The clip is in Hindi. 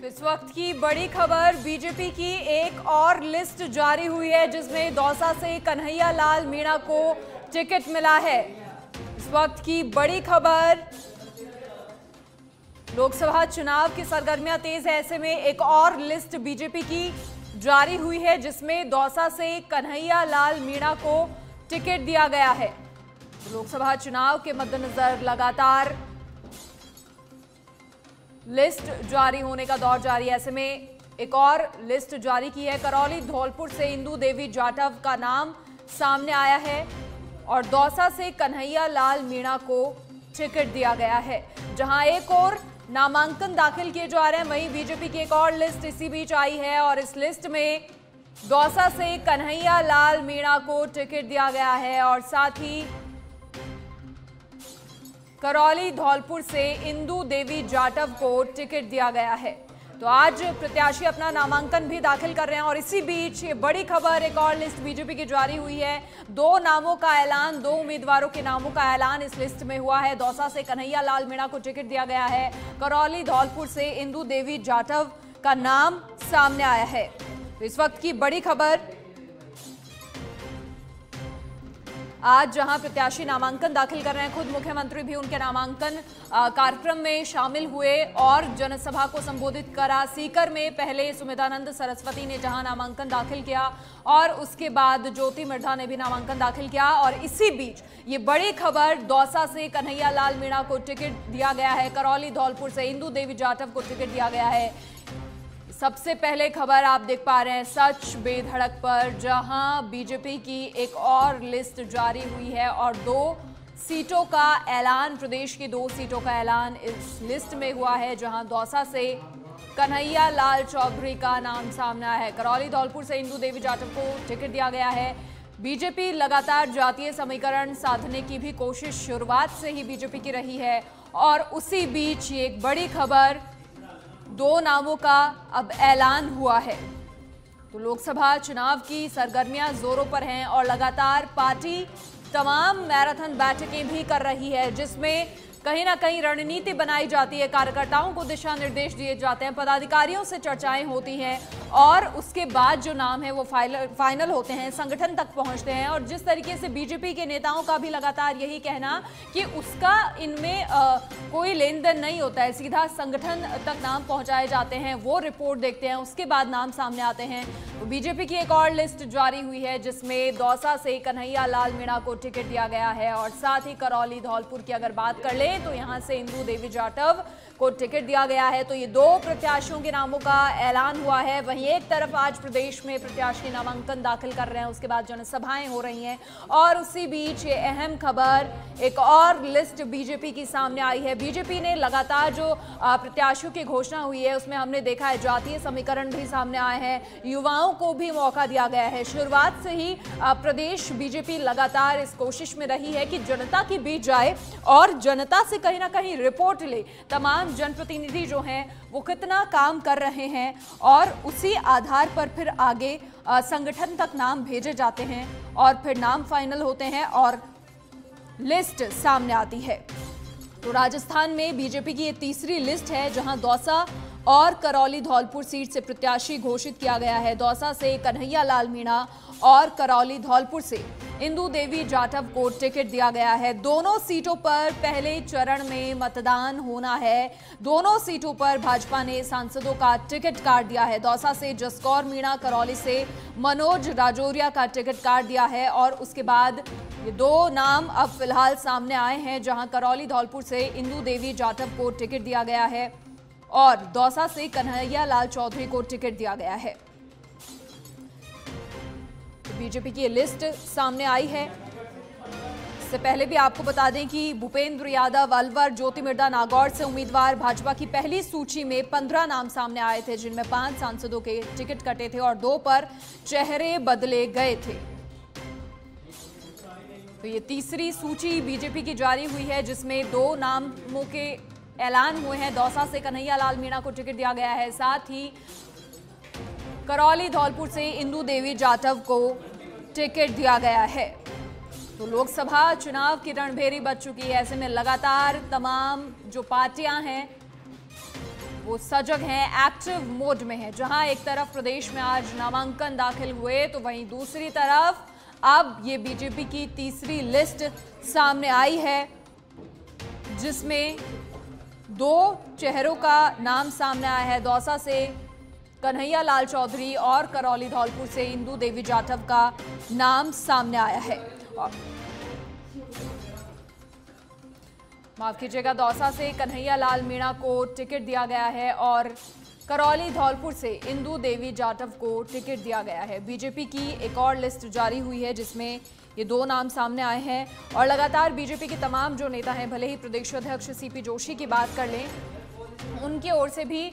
इस वक्त की बड़ी खबर, बीजेपी की एक और लिस्ट जारी हुई है जिसमें दौसा से कन्हैया लाल मीणा को टिकट मिला है। इस वक्त की बड़ी खबर, लोकसभा चुनाव की सरगर्मियां तेज है, ऐसे में एक और लिस्ट बीजेपी की जारी हुई है जिसमें दौसा से कन्हैया लाल मीणा को टिकट दिया गया है। लोकसभा चुनाव के मद्देनजर लगातार लिस्ट जारी होने का दौर जारी है, ऐसे में एक और लिस्ट जारी की है। करौली धौलपुर से इंदु देवी जाटव का नाम सामने आया है और दौसा से कन्हैया लाल मीणा को टिकट दिया गया है। जहां एक और नामांकन दाखिल किए जा रहे हैं, वहीं बीजेपी की एक और लिस्ट इसी बीच आई है और इस लिस्ट में दौसा से कन्हैया लाल मीणा को टिकट दिया गया है और साथ ही करौली धौलपुर से इंदु देवी जाटव को टिकट दिया गया है। तो आज प्रत्याशी अपना नामांकन भी दाखिल कर रहे हैं और इसी बीच ये बड़ी खबर, एक और लिस्ट बीजेपी की जारी हुई है। दो नामों का ऐलान, दो उम्मीदवारों के नामों का ऐलान इस लिस्ट में हुआ है। दौसा से कन्हैया लाल मीणा को टिकट दिया गया है, करौली धौलपुर से इंदु देवी जाटव का नाम सामने आया है। तो इस वक्त की बड़ी खबर, आज जहां प्रत्याशी नामांकन दाखिल कर रहे हैं, खुद मुख्यमंत्री भी उनके नामांकन कार्यक्रम में शामिल हुए और जनसभा को संबोधित करा। सीकर में पहले सुमितानंद सरस्वती ने जहां नामांकन दाखिल किया और उसके बाद ज्योति मिर्धा ने भी नामांकन दाखिल किया और इसी बीच ये बड़ी खबर, दौसा से कन्हैया लाल मीणा को टिकट दिया गया है, करौली धौलपुर से इंदु देवी जाटव को टिकट दिया गया है। सबसे पहले खबर आप देख पा रहे हैं सच बेधड़क पर, जहां बीजेपी की एक और लिस्ट जारी हुई है और दो सीटों का ऐलान, प्रदेश की दो सीटों का ऐलान इस लिस्ट में हुआ है। जहां दौसा से कन्हैया लाल चौधरी का नाम सामने आया है, करौली धौलपुर से इंदु देवी जाटव को टिकट दिया गया है। बीजेपी लगातार जातीय समीकरण साधने की भी कोशिश शुरुआत से ही बीजेपी की रही है और उसी बीच ये एक बड़ी खबर, दो नामों का अब ऐलान हुआ है। तो लोकसभा चुनाव की सरगर्मियां जोरों पर हैं और लगातार पार्टी तमाम मैराथन बैठकें भी कर रही है जिसमें कहीं ना कहीं रणनीति बनाई जाती है, कार्यकर्ताओं को दिशा निर्देश दिए जाते हैं, पदाधिकारियों से चर्चाएं होती हैं और उसके बाद जो नाम है वो फाइनल होते हैं, संगठन तक पहुंचते हैं। और जिस तरीके से बीजेपी के नेताओं का भी लगातार यही कहना कि उसका इनमें कोई लेन देन नहीं होता है, सीधा संगठन तक नाम पहुंचाए जाते हैं, वो रिपोर्ट देखते हैं, उसके बाद नाम सामने आते हैं। तो बीजेपी की एक और लिस्ट जारी हुई है जिसमें दौसा से कन्हैया लाल मीणा को टिकट दिया गया है और साथ ही करौली धौलपुर की अगर बात कर ले तो यहां से इंदु देवी जाटव को टिकट दिया गया है। तो ये दो प्रत्याशियों के नामों का ऐलान हुआ है। वहीं एक तरफ आज प्रदेश में प्रत्याशी नामांकन दाखिल कर रहे हैं, उसके बाद जनसभाएं हो रही हैं और उसी बीच ये अहम खबर, एक और लिस्ट बीजेपी की सामने आई है। बीजेपी ने लगातार जो प्रत्याशियों की घोषणा हुई है उसमें हमने देखा है जातीय समीकरण भी सामने आए हैं, युवाओं को भी मौका दिया गया है। शुरुआत से ही प्रदेश बीजेपी लगातार इस कोशिश में रही है कि जनता के बीच जाए और जनता से कहीं ना कहीं रिपोर्ट ले, तमाम जनप्रतिनिधि जो हैं वो कितना काम कर रहे हैं और उसी आधार पर फिर आगे संगठन तक नाम भेजे जाते हैं और फिर नाम फाइनल होते हैं और लिस्ट सामने आती है। तो राजस्थान में बीजेपी की ये तीसरी लिस्ट है जहां दौसा और करौली धौलपुर सीट से प्रत्याशी घोषित किया गया है। दौसा से कन्हैया लाल मीणा और करौली धौलपुर से इंदु देवी जाटव को टिकट दिया गया है। दोनों सीटों पर पहले चरण में मतदान होना है। दोनों सीटों पर भाजपा ने सांसदों का टिकट काट दिया है। दौसा से जसकौर मीणा, करौली से मनोज राजौरिया का टिकट काट दिया है और उसके बाद ये दो नाम अब फिलहाल सामने आए हैं जहां करौली धौलपुर से इंदु देवी जाटव को टिकट दिया गया है और दौसा से कन्हैया लाल चौधरी को टिकट दिया गया है। तो बीजेपी की ये लिस्ट सामने आई है। इससे पहले भी आपको बता दें कि भूपेंद्र यादव अलवर, ज्योति मिर्धा नागौर से उम्मीदवार, भाजपा की पहली सूची में 15 नाम सामने आए थे जिनमें 5 सांसदों के टिकट कटे थे और 2 पर चेहरे बदले गए थे। तो ये तीसरी सूची बीजेपी की जारी हुई है जिसमें 2 नामों के ऐलान हुए हैं। दौसा से कन्हैया लाल मीणा को टिकट दिया गया है, साथ ही करौली धौलपुर से इंदु देवी जाटव को टिकट दिया गया है। तो लोकसभा चुनाव की रणभेरी बज चुकी है, ऐसे में लगातार तमाम जो पार्टियां हैं वो सजग हैं, एक्टिव मोड में है। जहां एक तरफ प्रदेश में आज नामांकन दाखिल हुए तो वहीं दूसरी तरफ अब ये बीजेपी की तीसरी लिस्ट सामने आई है, जिसमें 2 चेहरों का नाम सामने आया है। दौसा से कन्हैया लाल चौधरी और करौली धौलपुर से इंदु देवी जाटव का नाम सामने आया है। माफ कीजिएगा, दौसा से कन्हैया लाल मीणा को टिकट दिया गया है और करौली धौलपुर से इंदु देवी जाटव को टिकट दिया गया है। बीजेपी की एक और लिस्ट जारी हुई है जिसमें ये 2 नाम सामने आए हैं और लगातार बीजेपी के तमाम जो नेता हैं, भले ही प्रदेश अध्यक्ष सीपी जोशी की बात कर लें, उनकी ओर से भी